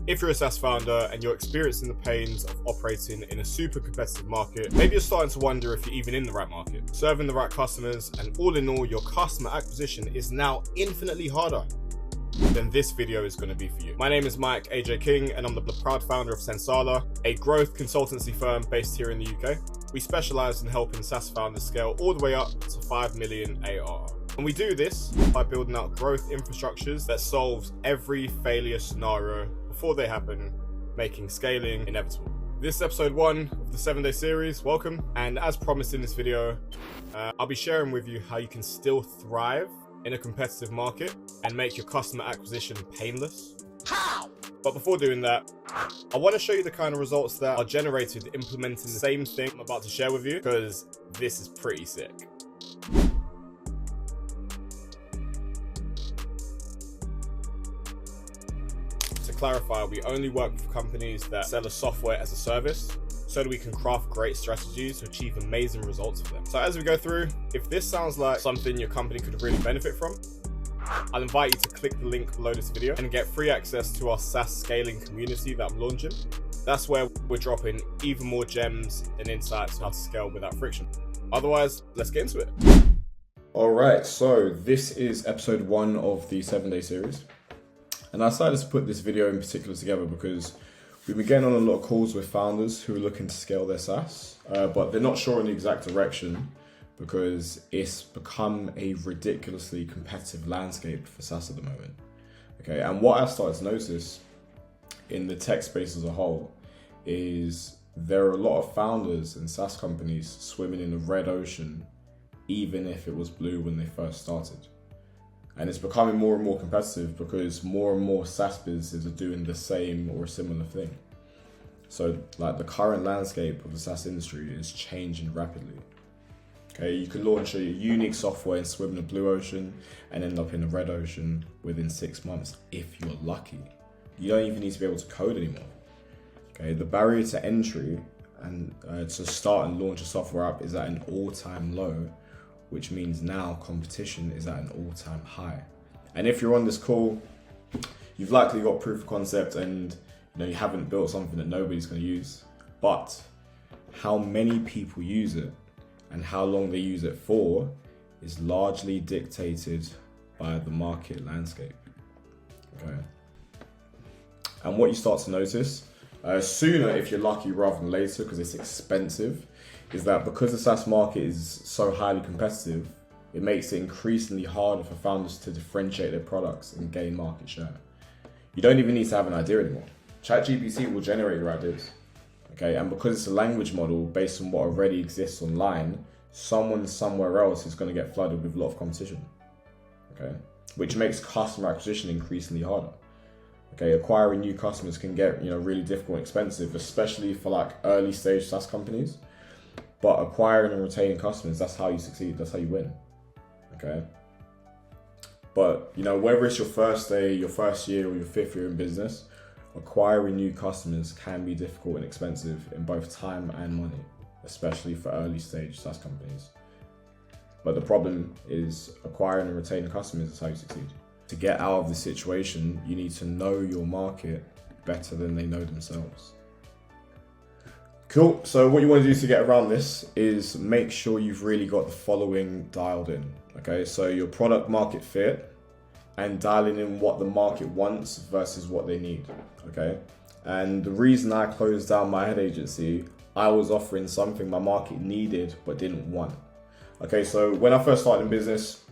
If you're a SaaS founder and you're experiencing the pains of operating in a super competitive market, maybe you're starting to wonder if you're even in the right market, serving the right customers, and all in all, your customer acquisition is now infinitely harder, then this video is going to be for you. My name is Mike AJ King, and I'm the proud founder of Sensala, a growth consultancy firm based here in the UK. We specialize in helping SaaS founders scale all the way up to 5 million ARR. And we do this by building out growth infrastructures that solves every failure scenario before they happen, making scaling inevitable. This is episode 1 of the 7-day series. Welcome. And as promised in this video, I'll be sharing with you how you can still thrive in a competitive market and make your customer acquisition painless. How? But before doing that, I want to show you the kind of results that are generated implementing the same thing I'm about to share with you, because this is pretty sick. To clarify, we only work with companies that sell a software as a service so that we can craft great strategies to achieve amazing results for them. So as we go through, if this sounds like something your company could really benefit from, I'll invite you to click the link below this video and get free access to our SaaS scaling community that I'm launching. That's where we're dropping even more gems and insights on how to scale without friction. Otherwise, let's get into it. All right, so this is episode 1 of the 7-day series. And I decided to put this video in particular together because we've been getting on a lot of calls with founders who are looking to scale their SaaS, but they're not sure in the exact direction because it's become a ridiculously competitive landscape for SaaS at the moment. Okay, and what I started to notice in the tech space as a whole is there are a lot of founders and SaaS companies swimming in the red ocean, even if it was blue when they first started. And it's becoming more and more competitive because more and more SaaS businesses are doing the same or a similar thing. So like the current landscape of the SaaS industry is changing rapidly. Okay, you can launch a unique software and swim in the blue ocean and end up in the red ocean within 6 months if you're lucky. You don't even need to be able to code anymore. Okay, the barrier to entry and to start and launch a software app is at an all-time low, which means now competition is at an all-time high. And if you're on this call, you've likely got proof of concept and you haven't built something that nobody's going to use. But how many people use it and how long they use it for is largely dictated by the market landscape. Okay. And what you start to notice sooner, if you're lucky, rather than later, because it's expensive, is that because the SaaS market is so highly competitive, it makes it increasingly harder for founders to differentiate their products and gain market share. You don't even need to have an idea anymore. ChatGPT will generate your ideas. Okay, and because it's a language model based on what already exists online, someone somewhere else is going to get flooded with a lot of competition. Okay, which makes customer acquisition increasingly harder. Okay, acquiring new customers can get really difficult and expensive, especially for like early stage SaaS companies. But acquiring and retaining customers, that's how you succeed, that's how you win. Okay. But whether it's your first day, your first year, or your 5th year in business, acquiring new customers can be difficult and expensive in both time and money, especially for early stage SaaS companies. But the problem is acquiring and retaining customers is how you succeed. To get out of this situation, you need to know your market better than they know themselves. Cool, so what you want to do to get around this is make sure you've really got the following dialed in. Okay, so your product market fit and dialing in what the market wants versus what they need. Okay, and the reason I closed down my head agency, I was offering something my market needed but didn't want. Okay, so when I first started in business,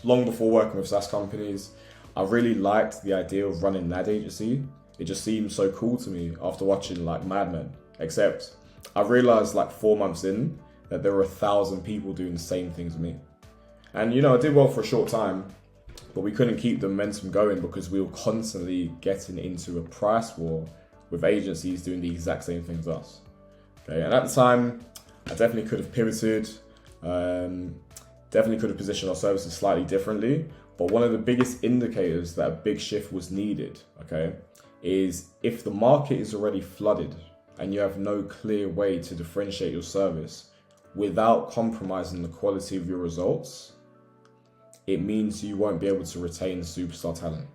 long before working with SaaS companies, I really liked the idea of running an ad agency. It just seemed so cool to me after watching like Mad Men, except I realized like 4 months in that there were 1,000 people doing the same things as me. And I did well for a short time, but we couldn't keep the momentum going because we were constantly getting into a price war with agencies doing the exact same things as us. Okay, and at the time, I definitely could have pivoted, definitely could have positioned our services slightly differently. But one of the biggest indicators that a big shift was needed, okay, is if the market is already flooded and you have no clear way to differentiate your service without compromising the quality of your results, it means you won't be able to retain the superstar talent.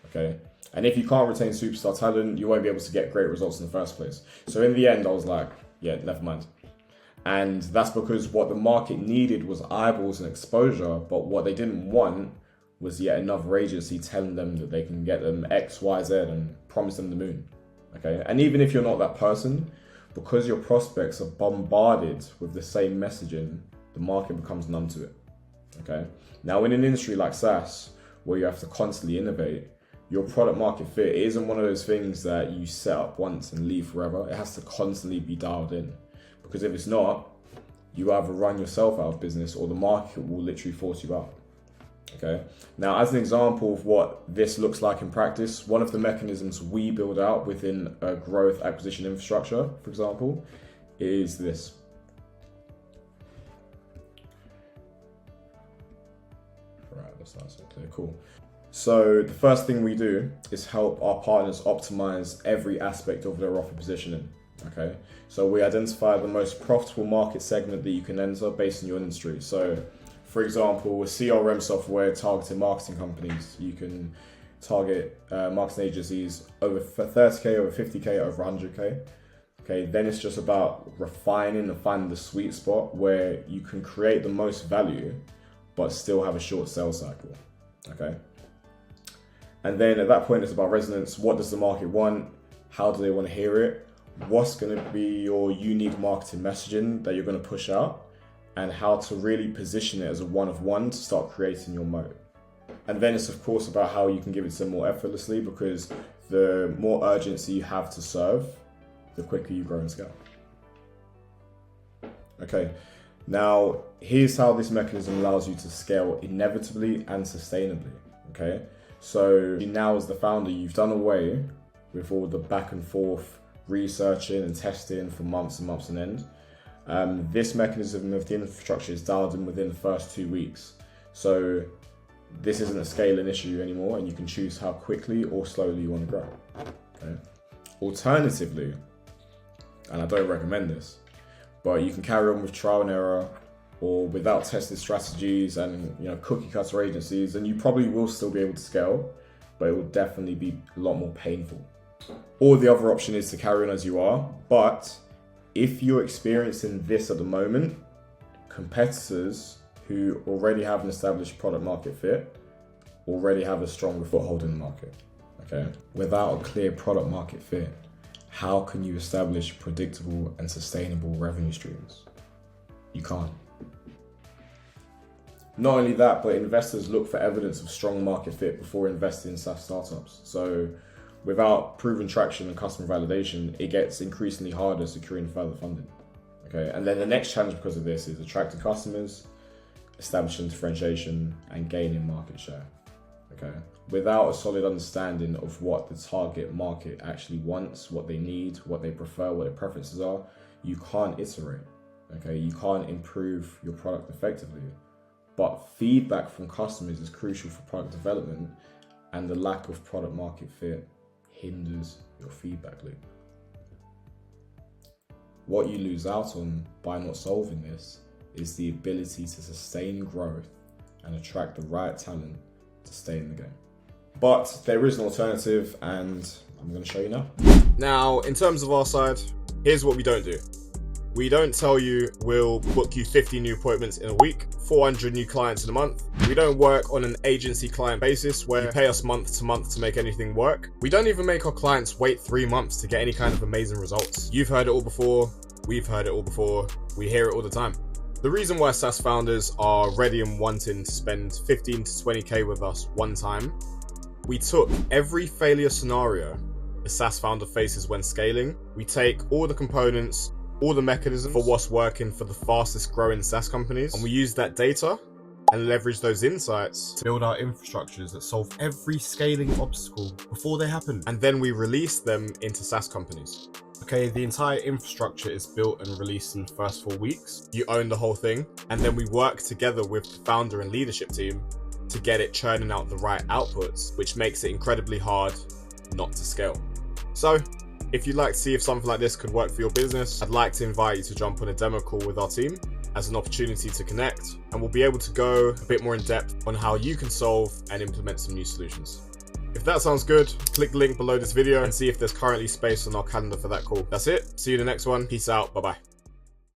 Okay, And if you can't retain superstar talent, you won't be able to get great results in the first place. So in the end, I was like, yeah, never mind. And that's because what the market needed was eyeballs and exposure, but what they didn't want was yet another agency telling them that they can get them X, Y, Z and promise them the moon. Okay. And even if you're not that person, because your prospects are bombarded with the same messaging, the market becomes numb to it. Okay. Now, in an industry like SaaS, where you have to constantly innovate, your product market fit isn't one of those things that you set up once and leave forever. It has to constantly be dialed in. Because if it's not, you either run yourself out of business or the market will literally force you out. Okay. Now, as an example of what this looks like in practice, one of the mechanisms we build out within a growth acquisition infrastructure, for example, is this. Right, that's nice and clear. Cool. So the first thing we do is help our partners optimize every aspect of their offer positioning. Okay, so we identify the most profitable market segment that you can enter based on your industry. So, for example, with CRM software targeting marketing companies, you can target marketing agencies over 30K, over 50K, over 100K. Okay, then it's just about refining and finding the sweet spot where you can create the most value, but still have a short sales cycle. Okay, and then at that point, it's about resonance. What does the market want? How do they want to hear it? What's going to be your unique marketing messaging that you're going to push out, and how to really position it as a one-of-one to start creating your moat. And then it's of course about how you can give it to them more effortlessly, because the more urgency you have to serve, the quicker you grow and scale. Okay, now here's how this mechanism allows you to scale inevitably and sustainably. Okay, so now as the founder, you've done away with all the back and forth researching and testing for months and months on end. This mechanism of the infrastructure is dialed in within the first 2 weeks. So this isn't a scaling issue anymore, and you can choose how quickly or slowly you want to grow. Okay. Alternatively, and I don't recommend this, but you can carry on with trial and error or without tested strategies and cookie cutter agencies, and you probably will still be able to scale, but it will definitely be a lot more painful. Or the other option is to carry on as you are, but if you're experiencing this at the moment, competitors who already have an established product market fit already have a stronger foothold in the market. Okay. Without a clear product market fit, how can you establish predictable and sustainable revenue streams? You can't. Not only that, but investors look for evidence of strong market fit before investing in SaaS startups. So without proven traction and customer validation, it gets increasingly harder securing further funding. Okay, and then the next challenge because of this is attracting customers, establishing differentiation, and gaining market share. Okay, without a solid understanding of what the target market actually wants, what they need, what they prefer, what their preferences are, you can't iterate. Okay, you can't improve your product effectively. But feedback from customers is crucial for product development, and the lack of product market fit hinders your feedback loop. What you lose out on by not solving this is the ability to sustain growth and attract the right talent to stay in the game. But there is an alternative, and I'm going to show you now. Now, in terms of our side, here's what we don't do. We don't tell you we'll book you 50 new appointments in a week, 400 new clients in a month. We don't work on an agency client basis where you pay us month to month to make anything work. We don't even make our clients wait 3 months to get any kind of amazing results. You've heard it all before. We've heard it all before. We hear it all the time. The reason why SaaS founders are ready and wanting to spend 15 to 20K with us one time, we took every failure scenario a SaaS founder faces when scaling. We take all the components, all the mechanisms for what's working for the fastest growing SaaS companies, and we use that data and leverage those insights to build our infrastructures that solve every scaling obstacle before they happen. And then we release them into SaaS companies. Okay, the entire infrastructure is built and released in the first 4 weeks. You own the whole thing, and then we work together with the founder and leadership team to get it churning out the right outputs, which makes it incredibly hard not to scale. So, if you'd like to see if something like this could work for your business, I'd like to invite you to jump on a demo call with our team as an opportunity to connect, and we'll be able to go a bit more in depth on how you can solve and implement some new solutions. If that sounds good, click the link below this video and see if there's currently space on our calendar for that call. That's it. See you in the next one. Peace out. Bye-bye.